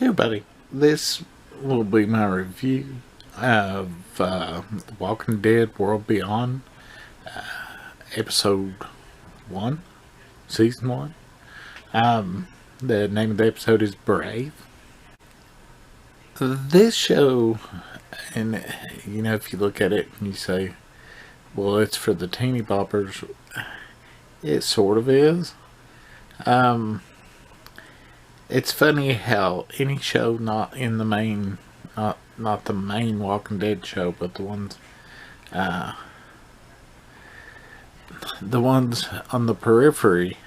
Hey everybody, this will be my review of The Walking Dead World Beyond, Episode 1, Season 1. The name of the episode is Brave. This show, and if you look at it and you say, well, it's for the teeny boppers, it sort of is. It's funny how any show not in the main, not the main Walking Dead show, but the ones on the periphery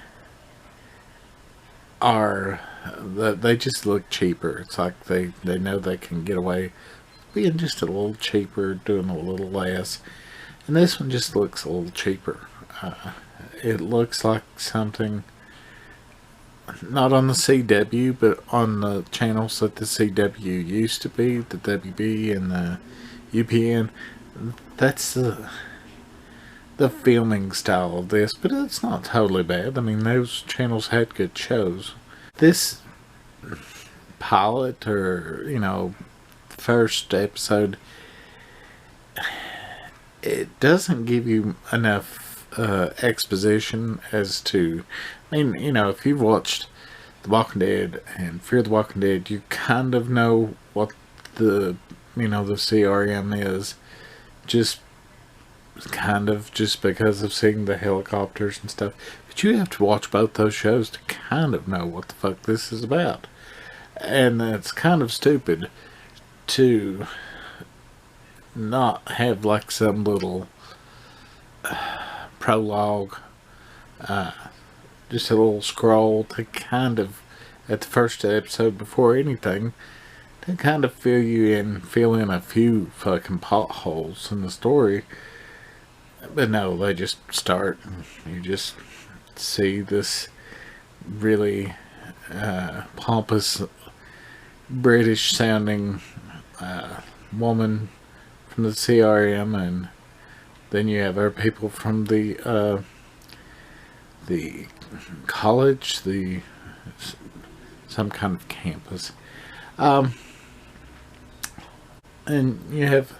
are they just look cheaper. It's like they know they can get away being just a little cheaper, doing a little less, and this one just looks a little cheaper. It looks like something not on the CW, but on the channels that the CW used to be, the WB and the UPN. That's the filming style of this, but it's not totally bad. I mean, those channels had good shows. This pilot, or first episode, it doesn't give you enough exposition as to, I mean, if you've watched The Walking Dead and Fear the Walking Dead, you kind of know what the CRM is, just because of seeing the helicopters and stuff. But you have to watch both those shows to kind of know what the fuck this is about. And it's kind of stupid to not have like some little prologue, just a little scroll to kind of, at the first episode before anything, to kind of fill in a few fucking potholes in the story. But no, they just start, and you just see this really pompous British sounding woman from the CRM, and then you have other people from the college, some kind of campus, and you have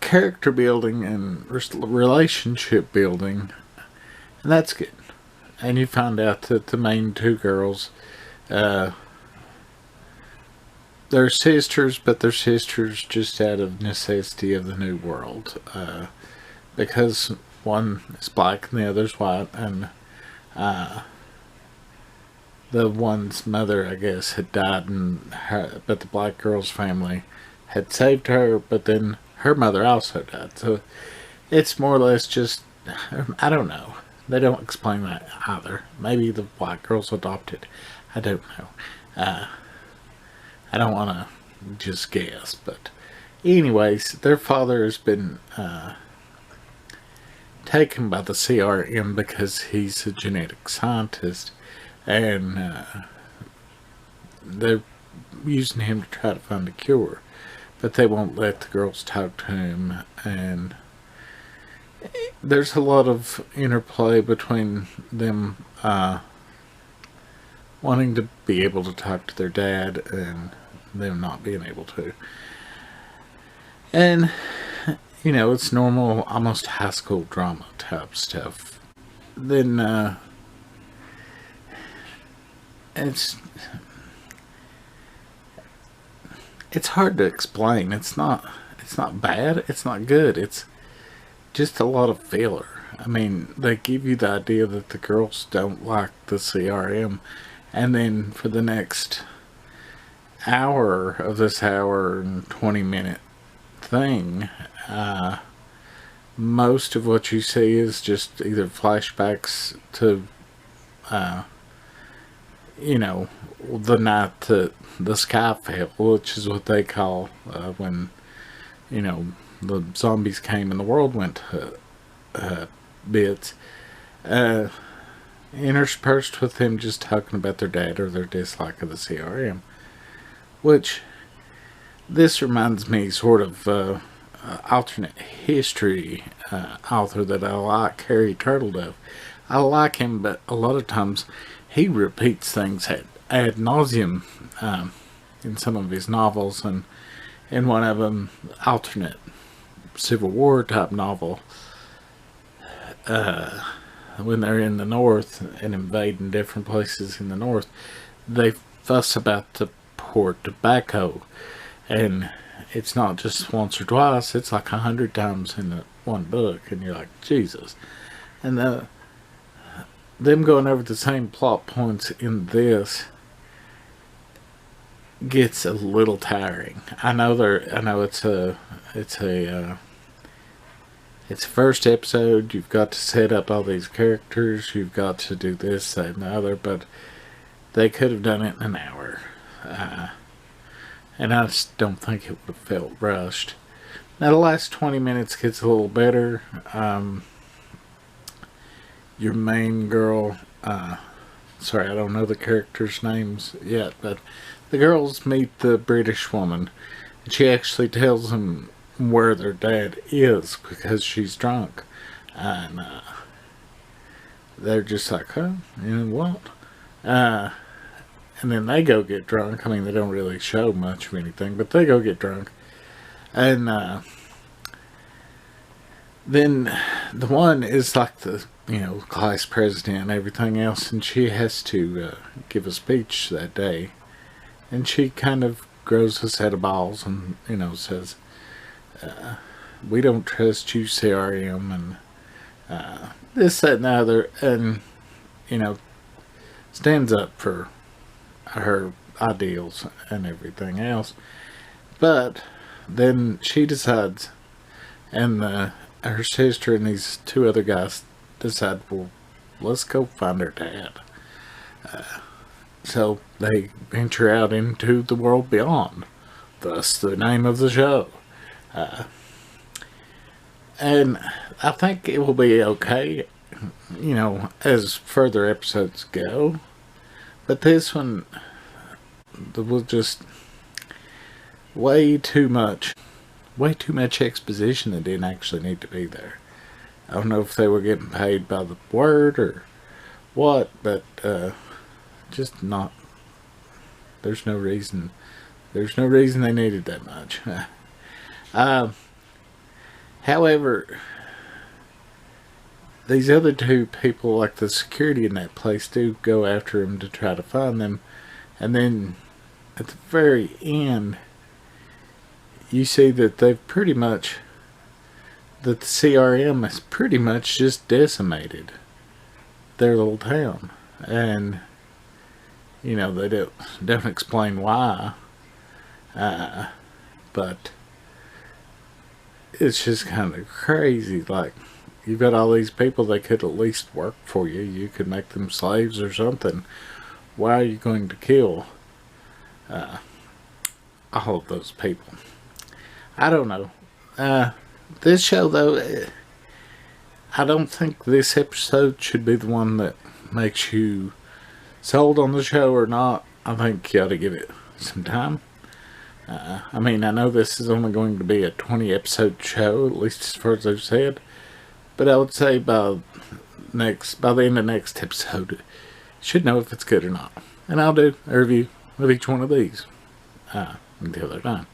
character building and relationship building, and that's good. And you find out that the main two girls, they're sisters, but they're sisters just out of necessity of the new world, because one is black and the other's white, and the one's mother, I guess, had died, but the black girl's family had saved her, but then her mother also died. So it's more or less just, I don't know. They don't explain that either. Maybe the black girl's adopted. I don't know. I don't want to just guess, but anyways, their father has been taken by the CRM because he's a genetic scientist, and they're using him to try to find a cure, but they won't let the girls talk to him, and there's a lot of interplay between them wanting to be able to talk to their dad and them not being able to. And it's normal, almost high school drama type stuff. Then it's hard to explain. It's not bad, it's not good, it's just a lot of filler. I mean, they give you the idea that the girls don't like the CRM, and then for the next hour of this hour and 20-minute thing, most of what you see is just either flashbacks to the night that the sky fell, which is what they call when the zombies came and the world went to bits, interspersed with them just talking about their dad or their dislike of the CRM, which this reminds me sort of alternate history author that I like, Harry Turtledove. I like him, but a lot of times he repeats things ad nauseum. in some of his novels, and in one of them, alternate Civil War type novel, when they're in the North and invading different places in the North, they fuss about the poor tobacco, and it's not just once or twice, it's like 100 times in the one book, and you're like, Jesus. And them going over the same plot points in this gets a little tiring. I know it's first episode, you've got to set up all these characters, you've got to do this, that, and the other, but they could have done it in an hour. And I just don't think it would have felt rushed. Now the last 20 minutes gets a little better. Your main girl, sorry, I don't know the characters' names yet, but the girls meet the British woman, and she actually tells them where their dad is because she's drunk, and they're just like, huh, you know what? And then they go get drunk. I mean, they don't really show much of anything, but they go get drunk, and then the one is like the, you know, class president and everything else, and she has to give a speech that day, and she kind of grows a set of balls and, you know, says, we don't trust you, CRM, and this, that, and the other, and, you know, stands up for her ideals and everything else. But then she decides, and her sister and these two other guys decide, well, let's go find her dad. So they venture out into the world beyond, thus the name of the show. And I think it will be okay, you know, as further episodes go. But this one, there was just way too much exposition that didn't actually need to be there. I don't know if they were getting paid by the word or what, but just not. There's no reason they needed that much. However, these other two people, like the security in that place, do go after him to try to find them, and then at the very end, you see that they've pretty much, that the CRM has pretty much just decimated their little town, and you know, they don't explain why, but it's just kind of crazy. Like, you've got all these people that could at least work for you. You could make them slaves or something. Why are you going to kill all of those people? I don't know. This show, though, I don't think this episode should be the one that makes you sold on the show or not. I think you ought to give it some time. I mean, I know this is only going to be a 20 episode show, at least as far as I've said, but I would say by the end of next episode, you should know if it's good or not. And I'll do a review of each one of these until they're done.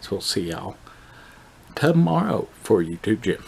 So we'll see y'all tomorrow for YouTube Jim.